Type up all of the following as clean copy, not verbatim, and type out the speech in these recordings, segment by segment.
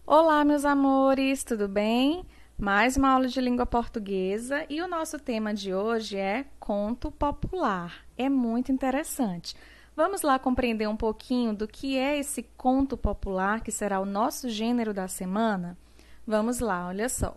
Olá, meus amores, tudo bem? Mais uma aula de língua portuguesa e o nosso tema de hoje é conto popular. É muito interessante. Vamos lá compreender um pouquinho do que é esse conto popular, que será o nosso gênero da semana? Vamos lá, olha só.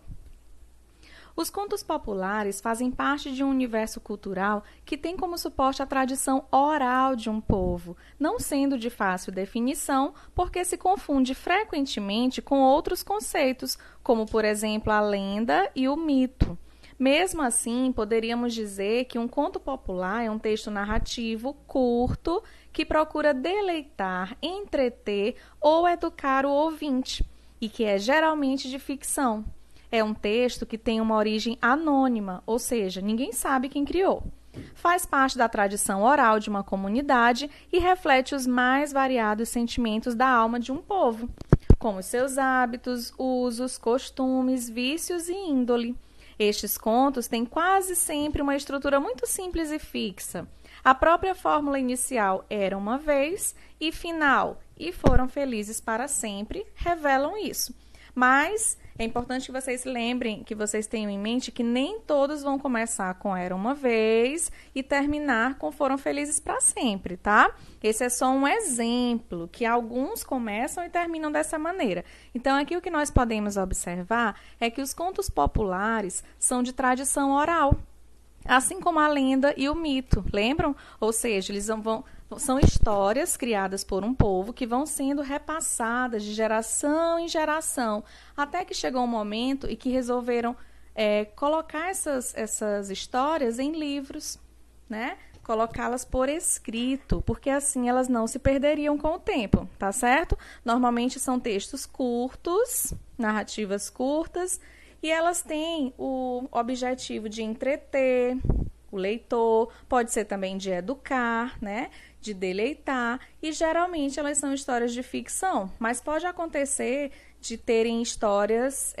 Os contos populares fazem parte de um universo cultural que tem como suporte a tradição oral de um povo, não sendo de fácil definição, porque se confunde frequentemente com outros conceitos, como, por exemplo, a lenda e o mito. Mesmo assim, poderíamos dizer que um conto popular é um texto narrativo curto que procura deleitar, entreter ou educar o ouvinte, e que é geralmente de ficção. É um texto que tem uma origem anônima, ou seja, ninguém sabe quem criou. Faz parte da tradição oral de uma comunidade e reflete os mais variados sentimentos da alma de um povo, como seus hábitos, usos, costumes, vícios e índole. Estes contos têm quase sempre uma estrutura muito simples e fixa. A própria fórmula inicial era uma vez e final, e foram felizes para sempre, revelam isso. Mas é importante que vocês lembrem, que vocês tenham em mente que nem todos vão começar com Era uma Vez e terminar com Foram Felizes para Sempre, tá? Esse é só um exemplo, que alguns começam e terminam dessa maneira. Então, aqui o que nós podemos observar é que os contos populares são de tradição oral, assim como a lenda e o mito, lembram? Ou seja, são histórias criadas por um povo que vão sendo repassadas de geração em geração, até que chegou um momento em que resolveram colocar essas histórias em livros, né? Colocá-las por escrito, porque assim elas não se perderiam com o tempo, tá certo? Normalmente são textos curtos, narrativas curtas, e elas têm o objetivo de entreter o leitor, pode ser também de educar, né? De deleitar, e geralmente elas são histórias de ficção, mas pode acontecer de terem histórias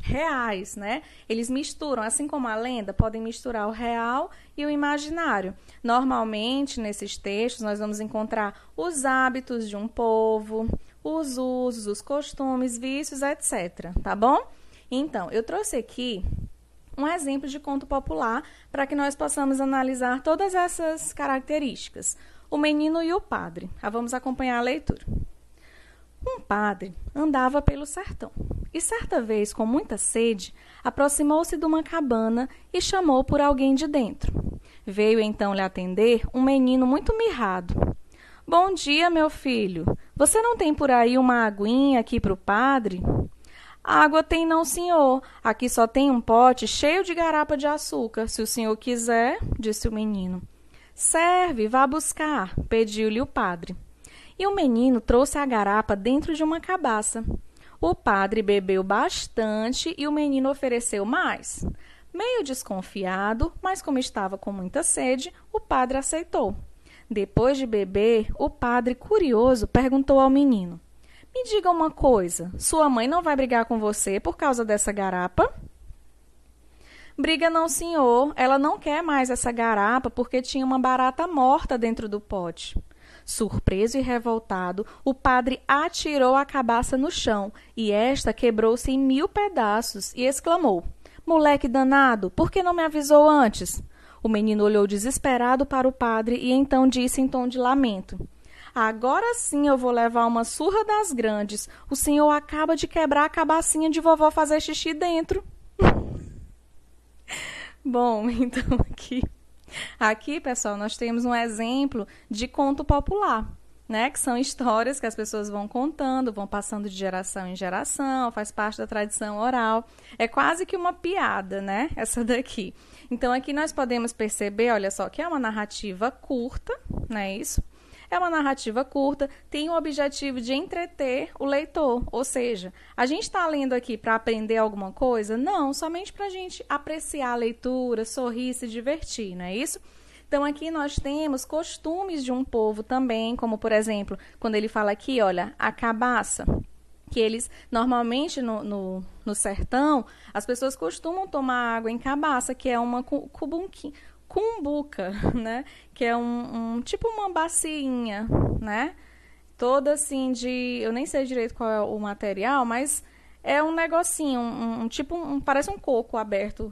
reais, né? Eles misturam, assim como a lenda, podem misturar o real e o imaginário. Normalmente, nesses textos, nós vamos encontrar os hábitos de um povo, os usos, os costumes, vícios, etc. Tá bom? Então, eu trouxe aqui um exemplo de conto popular para que nós possamos analisar todas essas características. O menino e o padre. Vamos acompanhar a leitura. Um padre andava pelo sertão e, certa vez, com muita sede, aproximou-se de uma cabana e chamou por alguém de dentro. Veio então lhe atender um menino muito mirrado. Bom dia, meu filho. Você não tem por aí uma aguinha aqui para o padre? Água tem não, senhor. Aqui só tem um pote cheio de garapa de açúcar. Se o senhor quiser, disse o menino. Serve, vá buscar, pediu-lhe o padre. E o menino trouxe a garapa dentro de uma cabaça. O padre bebeu bastante e o menino ofereceu mais. Meio desconfiado, mas como estava com muita sede, o padre aceitou. Depois de beber, o padre, curioso, perguntou ao menino: me diga uma coisa, sua mãe não vai brigar com você por causa dessa garapa? Briga não, senhor. Ela não quer mais essa garapa porque tinha uma barata morta dentro do pote. Surpreso e revoltado, o padre atirou a cabaça no chão e esta quebrou-se em 1000 pedaços e exclamou: moleque danado, por que não me avisou antes? O menino olhou desesperado para o padre e então disse em tom de lamento: agora sim eu vou levar uma surra das grandes. O senhor acaba de quebrar a cabacinha de vovó fazer xixi dentro. Bom, então aqui, pessoal, nós temos um exemplo de conto popular, né? Que são histórias que as pessoas vão contando, vão passando de geração em geração, faz parte da tradição oral. É quase que uma piada, né? Essa daqui. Então, aqui nós podemos perceber, olha só, que é uma narrativa curta, não é isso? É uma narrativa curta, tem o objetivo de entreter o leitor. Ou seja, a gente está lendo aqui para aprender alguma coisa? Não, somente para a gente apreciar a leitura, sorrir, se divertir, não é isso? Então, aqui nós temos costumes de um povo também, como, por exemplo, quando ele fala aqui, olha, a cabaça, que eles, normalmente, no sertão, as pessoas costumam tomar água em cabaça, que é uma cumbuca, né? Que é tipo uma bacinha, né? toda assim de... Eu nem sei direito qual é o material, mas é um negocinho, tipo, parece um coco aberto.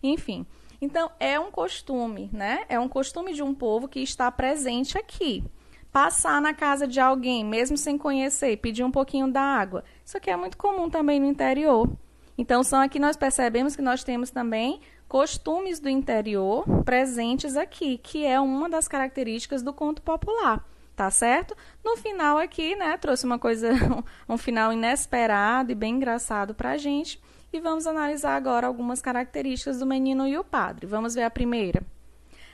Enfim. Então, é um costume, né? É um costume de um povo que está presente aqui. Passar na casa de alguém, mesmo sem conhecer, pedir um pouquinho da água. Isso aqui é muito comum também no interior. Então, são aqui nós percebemos que nós temos também costumes do interior presentes aqui, que é uma das características do conto popular, tá certo? No final aqui, né, trouxe uma coisa, um final inesperado e bem engraçado pra gente. E vamos analisar agora algumas características do Menino e o Padre. Vamos ver a primeira.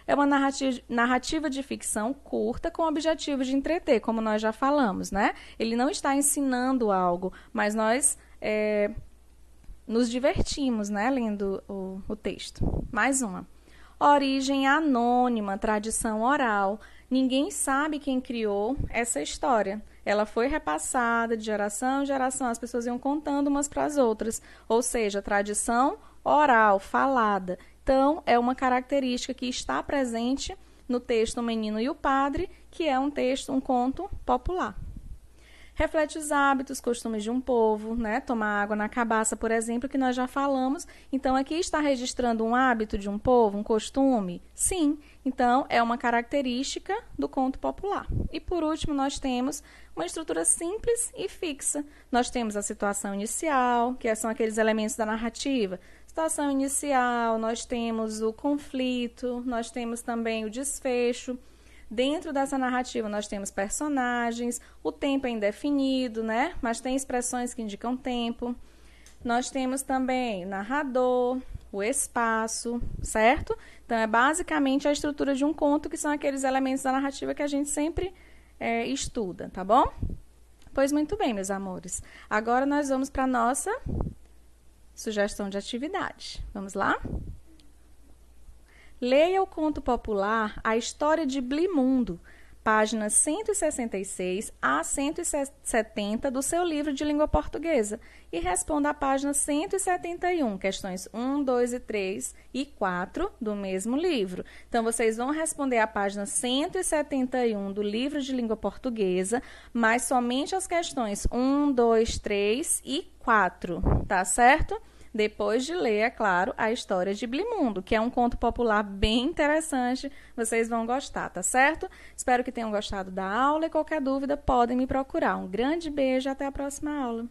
É uma narrativa de ficção curta com o objetivo de entreter, como nós já falamos, né? Ele não está ensinando algo, mas nós nos divertimos, né, lendo o texto. Mais uma. Origem anônima, tradição oral. Ninguém sabe quem criou essa história. Ela foi repassada de geração em geração, as pessoas iam contando umas para as outras. Ou seja, tradição oral, falada. Então, é uma característica que está presente no texto O Menino e o Padre, que é um texto, um conto popular. Reflete os hábitos, costumes de um povo, né? Tomar água na cabaça, por exemplo, que nós já falamos. Então, aqui está registrando um hábito de um povo, um costume? Sim. Então, é uma característica do conto popular. E, por último, nós temos uma estrutura simples e fixa. Nós temos a situação inicial, que são aqueles elementos da narrativa. Situação inicial, nós temos o conflito, nós temos também o desfecho. Dentro dessa narrativa, nós temos personagens, o tempo é indefinido, né? Mas tem expressões que indicam tempo. Nós temos também narrador, o espaço, certo? Então, é basicamente a estrutura de um conto, que são aqueles elementos da narrativa que a gente sempre estuda, tá bom? Pois muito bem, meus amores. Agora nós vamos para a nossa sugestão de atividade. Vamos lá? Leia o conto popular A História de Blimundo, páginas 166 a 170 do seu livro de língua portuguesa e responda à página 171, questões 1, 2 e 3 e 4 do mesmo livro. Então, vocês vão responder à página 171 do livro de língua portuguesa, mas somente as questões 1, 2, 3 e 4, tá certo? Depois de ler, é claro, A História de Blimundo, que é um conto popular bem interessante, vocês vão gostar, tá certo? Espero que tenham gostado da aula e qualquer dúvida podem me procurar. Um grande beijo e até a próxima aula.